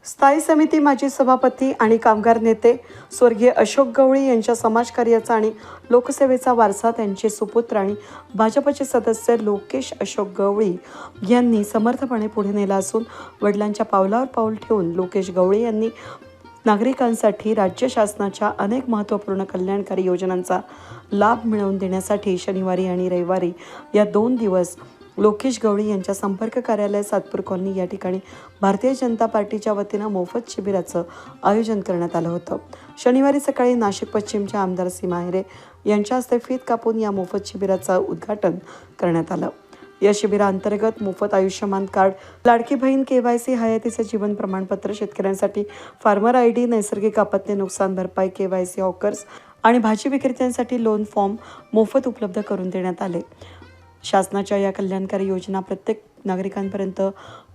स्थायी समिती माजी सभापती आणि कामगार नेते स्वर्गीय अशोक गवळी यांच्या समाजकार्याचा आणि लोकसेवेचा वारसा त्यांचे सुपुत्र आणि भाजपचे सदस्य लोकेश अशोक गवळी यांनी समर्थपणे पुढे नेला असून वडिलांच्या पावलावर पाऊल ठेवून लोकेश गवळी यांनी नागरिकांसाठी राज्य शासनाच्या अनेक महत्त्वपूर्ण कल्याणकारी योजनांचा लाभ मिळवून देण्यासाठी शनिवारी आणि रविवारी या 2 दिवस लोकेश गवळी यांच्या संपर्क कार्यालय सातपूर कॉलनी या ठिकाणी भारतीय जनता पार्टीच्या वतीनं मोफत शिबिराचं आयोजन करण्यात आलं होतं। शनिवारी सकाळी नाशिक पश्चिमच्या आमदार सीमा हिरे यांच्या हस्ते फीत कापून या मोफत शिबिराचं उद्घाटन करण्यात आलं। या शिबिराअंतर्गत मोफत आयुष्यमान कार्ड, लाडकी बहीण, KYC, हयातीचे जीवन प्रमाणपत्र, शेतकऱ्यांसाठी फार्मर ID, नैसर्गिक आपत्ती नुकसान भरपाई, KYC, हॉकर्स आणि भाजी विक्रेत्यांसाठी लोन फॉर्म मोफत उपलब्ध करून देण्यात आले। शासनाच्या या कल्याणकारी योजना प्रत्येक नागरिकांपर्यंत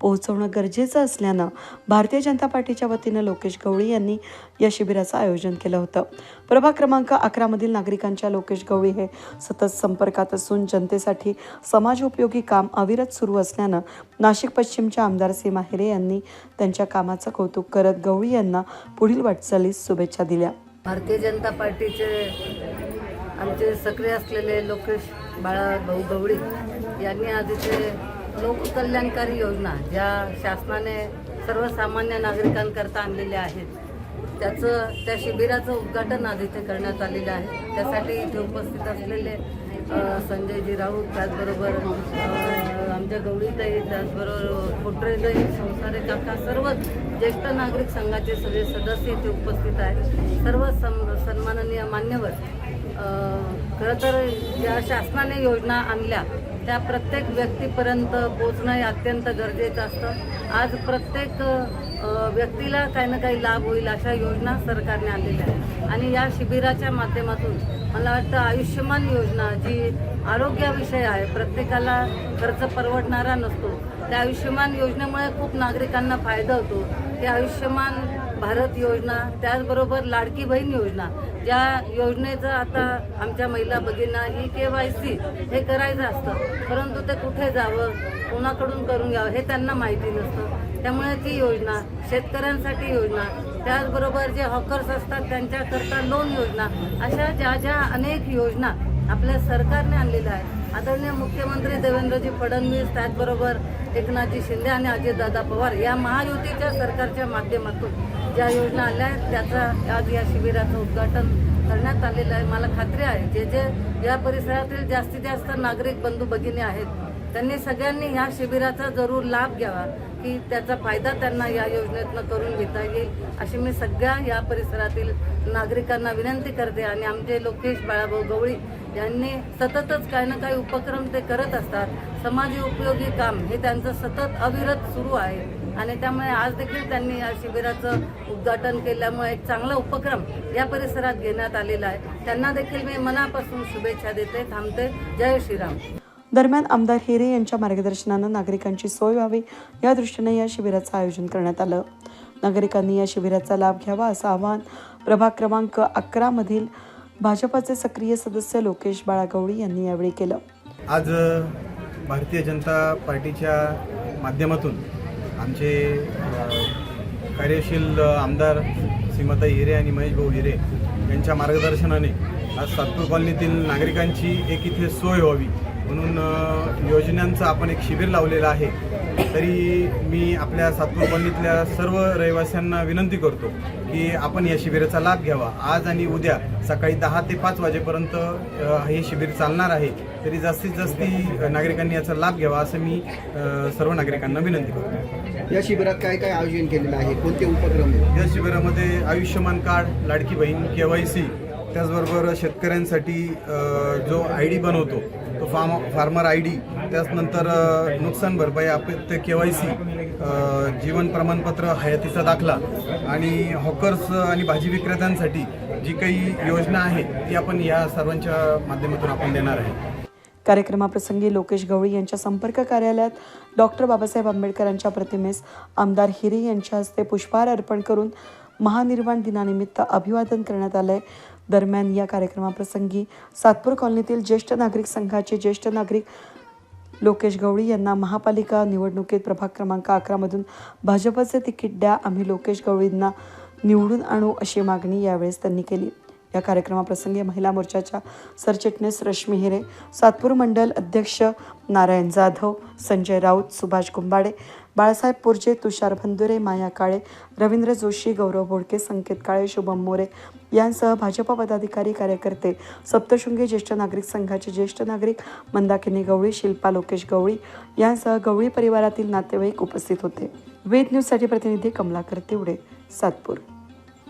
पोहोचवणं गरजेचं असल्यानं भारतीय जनता पार्टीच्या वतीनं लोकेश गवळी यांनी या शिबिराचं आयोजन केलं होतं। प्रभाग क्रमांक 11 मधील नागरिकांच्या लोकेश गवळी हे सतत संपर्कात असून जनतेसाठी समाजोपयोगी काम अविरत सुरू असल्यानं नाशिक पश्चिमच्या आमदार सीमा हिरे यांनी त्यांच्या कामाचं कौतुक करत गवळी यांना पुढील वाटचालीस शुभेच्छा दिल्या। भारतीय जनता पार्टीचे आमचे सक्रिय असलेले लोकेश बाळाभाऊ गवळी यांनी आज इथे लोककल्याणकारी योजना ज्या शासनाने सर्वसामान्य नागरिकांकरता आणलेल्या आहेत त्या शिबिराचं उद्घाटन आज इथे करण्यात आलेलं आहे। त्यासाठी इथे उपस्थित असलेले संजयजी राऊत, त्याचबरोबर आमच्या गवळीताई, त्याचबरोबर कोटरेताई, संसारे काका, सर्व ज्येष्ठ नागरिक संघाचे सगळे सदस्य इथे उपस्थित आहेत। सर्व सन्माननीय मान्यवर, खरं तर ज्या शासनाने योजना आणल्या त्या प्रत्येक व्यक्तीपर्यंत पोहोचणं हे अत्यंत गरजेचं असतं। आज प्रत्येक व्यक्तीला काही ना काही लाभ होईल अशा योजना सरकारने आणलेल्या आहेत आणि या शिबिराच्या माध्यमातून मला वाटतं आयुष्यमान योजना जी आरोग्याविषयी आहे, प्रत्येकाला खर्च परवडणारा नसतो, त्या आयुष्यमान योजनेमुळे खूप नागरिकांना फायदा होतो। ते आयुष्यमान भारत योजना, त्याचबरोबर लाडकी बहीण योजना, ज्या योजनेचं आता आमच्या महिला भगिनींना KYC हे करायचं असतं, परंतु ते कुठे जावं, कोणाकडून करून घ्यावं हे त्यांना माहिती नसतं। त्यामुळे ती योजना, शेतकऱ्यांसाठी योजना, त्याचबरोबर जे हॉकर्स असतात त्यांच्याकरता लोन योजना, अशा ज्या अनेक योजना आपल्या सरकारने आणलेल्या आहेत। आदरणीय मुख्यमंत्री देवेंद्रजी फडणवीस, त्याचबरोबर एकनाथजी शिंदे आणि अजितदादा पवार या महायुतीच्या सरकारच्या माध्यमातून ज्या योजना आल्या आहेत त्याचा आज या शिबिराचं उद्घाटन करण्यात आलेलं आहे। मला खात्री आहे जे या परिसरातील जास्तीत जास्त नागरिक बंधू भगिनी आहेत त्यांनी सगळ्यांनी ह्या शिबिराचा जरूर लाभ घ्यावा की त्याचा फायदा त्यांना या योजनेतनं करून घेता येईल अशी मी सगळ्या या परिसरातील नागरिकांना विनंती करते। आणि आमचे लोकेश बाळाभाऊ गवळी यांनी सततच काही ना काही उपक्रम ते करत असतात। समाज उपयोगी काम हे त्यांचं सतत अविरत सुरू आहे आणि त्यामुळे आज देखील त्यांनी या शिबिराचं उद्घाटन केल्यामुळे एक चांगला उपक्रम या परिसरात घेण्यात आलेला आहे। त्यांना देखील मी मनापासून शुभेच्छा देते। थांबते। जय श्रीराम। दरम्यान आमदार हिरे यांच्या मार्गदर्शनानं नागरिकांची सोय व्हावी या दृष्टीने या शिबिराचं आयोजन करण्यात आलं। नागरिकांनी या शिबिराचा लाभ घ्यावा असं आवाहन प्रभाग क्रमांक 11 मधील भाजपाचे सक्रिय सदस्य लोकेश बाळा गवळी यांनी यावेळी केलं। आज भारतीय जनता पार्टीच्या माध्यमातून आमचे कार्यशील आमदार सीमाताई हिरे आणि महेश भाऊ हिरे यांच्या मार्गदर्शनाने आज सातपूर कॉलनीतील नागरिकांची एक इथे सोय व्हावी म्हणून योजनांचं आपण एक शिबिर लावलेलं आहे। तरी मी आपल्या सातपूर कॉलनीतल्या सर्व रहिवाशांना विनंती करतो की आपण या शिबिराचा लाभ घ्यावा। आज आणि उद्या सकाळी 10 ते 5 वाजेपर्यंत हे शिबिर चालणार आहे। तरी जास्तीत जास्त नागरिकांनी याचा लाभ घ्यावा असं मी सर्व नागरिकांना विनंती करतो। या शिबिरात काय काय आयोजन केलेलं आहे, कोणते उपक्रम आहेत? या शिबिरामध्ये आयुष्यमान कार्ड, लाडकी बहीण, KYC, त्याचबरोबर शेतकऱ्यांसाठी जो ID बनवतो तो फार्मर ID, त्याचनंतर नुकसान भरपाई, आपत्ती, KYC, जीवन प्रमाणपत्र, हयातीचा दाखला आणि हॉकर्स आणि भाजी विक्रेत्यांसाठी जी काही योजना आहे ती आपण या सर्वांच्या माध्यमातून आपण देणार आहे। कार्यक्रमाप्रसंगी लोकेश गवळी यांच्या संपर्क कार्यालयात डॉक्टर बाबासाहेब आंबेडकरांच्या प्रतिमेस आमदार हिरे यांच्या हस्ते पुष्पहार अर्पण करून महानिर्वाण दिनानिमित्त अभिवादन करण्यात आलंय। दरम्यान या कार्यक्रमाप्रसंगी सातपूर कॉलनीतील ज्येष्ठ नागरिक संघाचे ज्येष्ठ नागरिक लोकेश गवळी यांना महापालिका निवडणुकीत प्रभाग क्रमांक 11 मधून भाजपचे तिकीट द्या, आम्ही लोकेश गवळींना निवडून आणू अशी मागणी यावेळेस त्यांनी केली. या कार्यक्रमाप्रसंगी महिला मोर्चाच्या सरचिटणीस रश्मी हिरे, सातपूर मंडल अध्यक्ष नारायण जाधव, संजय राऊत, सुभाष कुंभाडे, बाळासाहेब पुरजे, तुषार भंदुरे, माया काळे, रवींद्र जोशी, गौरव बोडके, संकेत काळे, शुभम मोरे यांसह भाजप पदाधिकारी, कार्यकर्ते, सप्तशृंगी ज्येष्ठ नागरिक संघाचे ज्येष्ठ नागरिक मंदाकिनी गवळी, शिल्पा लोकेश गवळी यांसह गवळी परिवारातील नातेवाईक उपस्थित होते. वेद न्यूजसाठी प्रतिनिधी कमलाकर तिवडे, सातपूर.